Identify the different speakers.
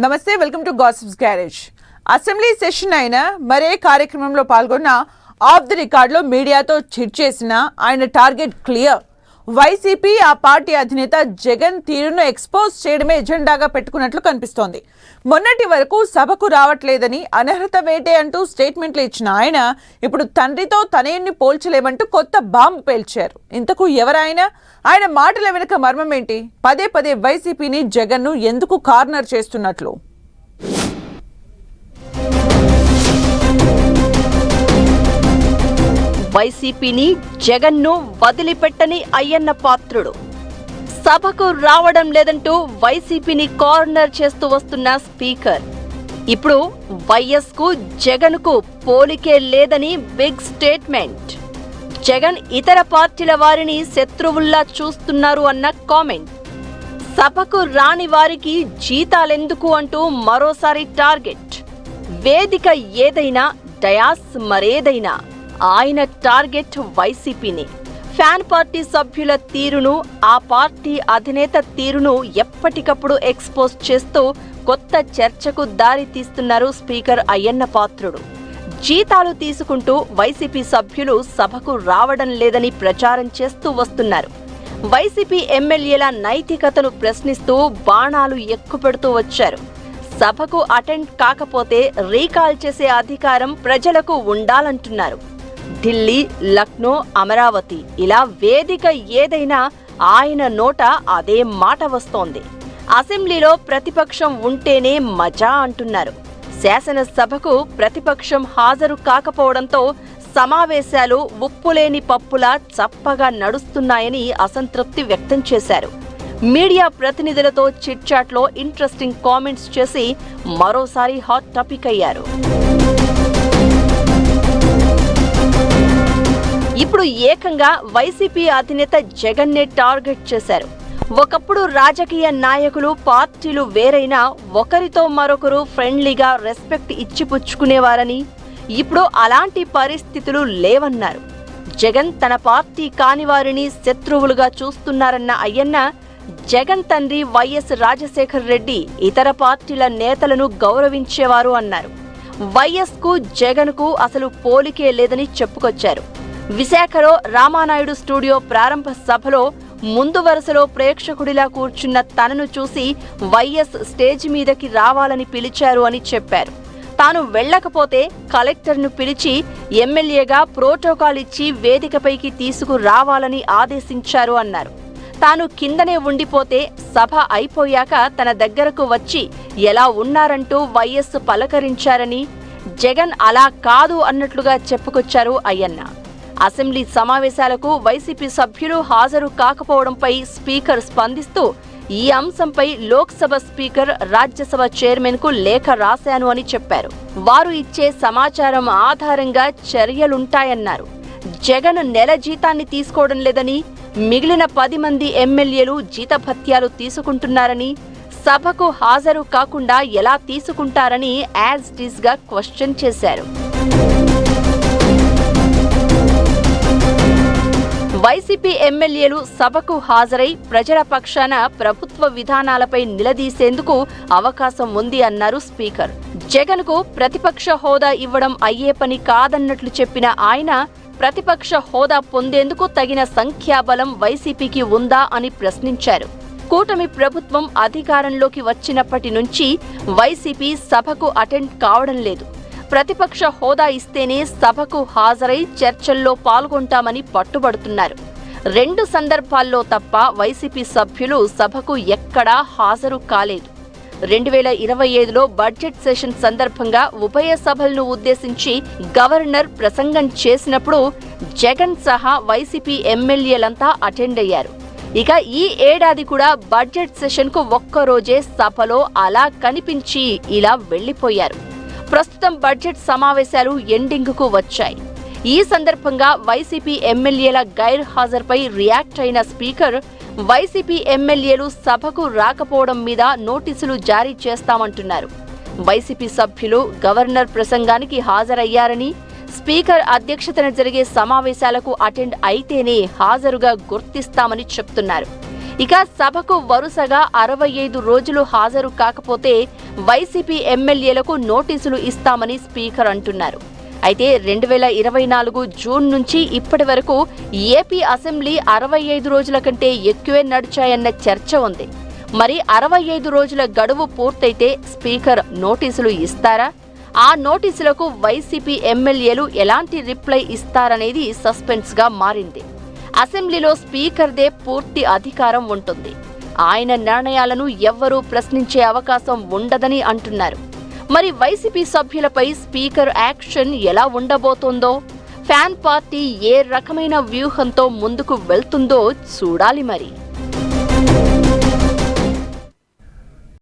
Speaker 1: నమస్తే, welcome to gossips garage. Assembly session అయిన మరే కార్యక్రమంలో పాల్గొన్న ఆఫ్ ది రికార్డులో మీడియాతో చిట్ చేసిన ఆయన టార్గెట్ క్లియర్. వైసీపీ ఆ పార్టీ అధినేత జగన్ తీరును ఎక్స్పోజ్ చేయడమే ఎజెండాగా పెట్టుకున్నట్లు కనిపిస్తోంది. మొన్నటి వరకు సభకు రావట్లేదని అనర్హత వేటే అంటూ స్టేట్మెంట్లు ఇచ్చిన ఆయన ఇప్పుడు తండ్రితో తనయుణ్ణి పోల్చలేమంటూ కొత్త బాంబు పేల్చారు. ఇంతకు ఎవరాయన? ఆయన మాటల వెనుక మర్మం ఏంటి? పదే పదే వైసీపీని జగన్ను ఎందుకు కార్నర్ చేస్తున్నట్లు?
Speaker 2: వైసీపీని జగన్ను వదిలిపెట్టని అయ్యన్న పాత్రుడు సభకు రావడం లేదంటూ వైసీపీని కార్నర్ చేస్తూ వస్తున్న స్పీకర్ ఇప్పుడు వైఎస్ కు జగన్ కు పోలికే లేదని బిగ్ స్టేట్మెంట్. జగన్ ఇతర పార్టీల వారిని శత్రువుల్లా చూస్తున్నారు అన్న కామెంట్. సభకు రాని వారికి జీతాలెందుకు అంటూ మరోసారి టార్గెట్. వేదిక ఏదైనా, డయాస్ మరేదైనా ఆయన టార్గెట్ వైసీపీని. ఫ్యాన్ పార్టీ సభ్యుల తీరును, ఆ పార్టీ అధినేత తీరును ఎప్పటికప్పుడు ఎక్స్పోజ్ చేస్తూ కొత్త చర్చకు దారి తీస్తున్నారు స్పీకర్ అయ్యన్న పాత్రుడు. జీతాలు తీసుకుంటూ వైసీపీ సభ్యులు సభకు రావడం లేదని ప్రచారం చేస్తూ వస్తున్నారు. వైసీపీ ఎమ్మెల్యేల నైతికతను ప్రశ్నిస్తూ బాణాలు ఎక్కుపెడుతూ వచ్చారు. సభకు అటెండ్ కాకపోతే రీకాల్ చేసే అధికారం ప్రజలకు ఉండాలంటున్నారు. ఢిల్లీ, లక్నో, అమరావతి ఇలా వేదిక ఏదైనా ఆయన నోట అదే మాట వస్తోంది. అసెంబ్లీలో ప్రతిపక్షం ఉంటేనే మజా అంటున్నారు. శాసనసభకు ప్రతిపక్షం హాజరు కాకపోవడంతో సమావేశాలు ఉప్పులేని పప్పులా చప్పగా నడుస్తున్నాయని అసంతృప్తి వ్యక్తం చేశారు. మీడియా ప్రతినిధులతో చిట్చాట్లో ఇంట్రెస్టింగ్ కామెంట్స్ చేసి మరోసారి హాట్ టాపిక్ అయ్యారు. ఇప్పుడు ఏకంగా వైసీపీ అధినేత జగన్నే టార్గెట్ చేశారు. ఒకప్పుడు రాజకీయ నాయకులు, పార్టీలు వేరైనా ఒకరితో మరొకరు ఫ్రెండ్లీగా రెస్పెక్ట్ ఇచ్చిపుచ్చుకునేవారని, ఇప్పుడు అలాంటి పరిస్థితులు లేవన్నారు. జగన్ తన పార్టీ కాని వారిని శత్రువులుగా చూస్తున్నారన్న అయ్యన్న, జగన్ తండ్రి వైఎస్ రాజశేఖర్ రెడ్డి ఇతర పార్టీల నేతలను గౌరవించేవారు అన్నారు. వైఎస్ కు జగన్ కు అసలు పోలికే లేదని చెప్పుకొచ్చారు. విశాఖలో రామానాయుడు స్టూడియో ప్రారంభ సభలో ముందు వరుసలో ప్రేక్షకుడిలా కూర్చున్న తనను చూసి వైఎస్ స్టేజ్ మీదకి రావాలని పిలిచారు అని చెప్పారు. తాను వెళ్లకపోతే కలెక్టర్ను పిలిచి ఎమ్మెల్యేగా ప్రోటోకాల్ ఇచ్చి వేదికపైకి తీసుకురావాలని ఆదేశించారు అన్నారు. తాను కిందనే ఉండిపోతే సభ అయిపోయాక తన దగ్గరకు వచ్చి ఎలా ఉన్నారంటూ వైఎస్ పలకరించారని, జగన్ అలా కాదు అన్నట్లుగా చెప్పుకొచ్చారు అయ్యన్న. అసెంబ్లీ సమావేశాలకు వైసీపీ సభ్యులు హాజరు కాకపోవడంపై స్పీకర్ స్పందిస్తూ ఈ అంశంపై లోక్సభ స్పీకర్, రాజ్యసభ చైర్మన్ కు లేఖ రాశాను అని చెప్పారు. వారు ఇచ్చే సమాచారం ఆధారంగా చర్యలుంటాయన్నారు. జగన్ నెల జీతాన్ని తీసుకోవడం లేదని, మిగిలిన 10 మంది ఎమ్మెల్యేలు జీతభత్యాలు తీసుకుంటున్నారని, సభకు హాజరు కాకుండా ఎలా తీసుకుంటారని యాజ్ ఇట్ ఈస్ గా క్వశ్చన్ చేశారు. వైసీపీ ఎమ్మెల్యేలు సభకు హాజరై ప్రజల పక్షాన ప్రభుత్వ విధానాలపై నిలదీసేందుకు అవకాశం ఉంది అన్నారు స్పీకర్. జగన్ కు ప్రతిపక్ష హోదా ఇవ్వడం అయ్యే పని కాదన్నట్లు చెప్పిన ఆయన, ప్రతిపక్ష హోదా పొందేందుకు తగిన సంఖ్యాబలం వైసీపీకి ఉందా అని ప్రశ్నించారు. కూటమి ప్రభుత్వం అధికారంలోకి వచ్చినప్పటి నుంచి వైసీపీ సభకు అటెండ్ కావడం లేదు. ప్రతిపక్ష హోదా ఇస్తేనే సభకు హాజరై చర్చల్లో పాల్గొంటామని పట్టుబడుతున్నారు. 2 సందర్భాల్లో తప్ప వైసీపీ సభ్యులు సభకు ఎక్కడా హాజరు కాలేదు. 2025లో బడ్జెట్ సెషన్ సందర్భంగా ఉభయ సభలను ఉద్దేశించి గవర్నర్ ప్రసంగం చేసినప్పుడు జగన్ సహా వైసీపీ ఎమ్మెల్యేలంతా అటెండ్ అయ్యారు. ఇక ఈ ఏడాది కూడా బడ్జెట్ సెషన్ కు ఒక్కరోజే సభలో అలా కనిపించి ఇలా వెళ్లిపోయారు. ప్రస్తుతం బడ్జెట్ సమావేశాలు ఎండింగ్ కు వచ్చాయి. ఈ సందర్భంగా వైసీపీ ఎమ్మెల్యేల గైర్ హాజరుపై రియాక్ట్ అయిన స్పీకర్, వైసీపీ ఎమ్మెల్యేలు సభకు రాకపోవడం మీద నోటీసులు జారీ చేస్తామంటున్నారు. వైసీపీ సభ్యులు గవర్నర్ ప్రసంగానికి హాజరయ్యారని, స్పీకర్ అధ్యక్షతన జరిగే సమావేశాలకు అటెండ్ అయితేనే హాజరుగా గుర్తిస్తామని చెప్తున్నారు. ఇక సభకు వరుసగా 65 రోజులు హాజరు కాకపోతే వైసీపీ ఎమ్మెల్యేలకు నోటీసులు ఇస్తామని స్పీకర్ అంటున్నారు. అయితే 2024 జూన్ నుంచి ఇప్పటి వరకు ఏపీ అసెంబ్లీ 65 రోజుల కంటే ఎక్కువే నడిచాయన్న చర్చ ఉంది. మరి 65 రోజుల గడువు పూర్తయితే స్పీకర్ నోటీసులు ఇస్తారా? ఆ నోటీసులకు వైసీపీ ఎమ్మెల్యేలు ఎలాంటి రిప్లై ఇస్తారనేది సస్పెన్స్ గా మారింది. అసెంబ్లీలో స్పీకర్దే పూర్తి అధికారం ఉంటుంది. ఆయన నిర్ణయాలను ఎవ్వరూ ప్రశ్నించే అవకాశం ఉండదని అంటున్నారు. మరి వైసీపీ సభ్యులపై స్పీకర్ యాక్షన్ ఎలా ఉండబోతోందో, ఫ్యాన్ పార్టీ ఏ రకమైన వ్యూహంతో ముందుకు వెళ్తుందో చూడాలి మరి.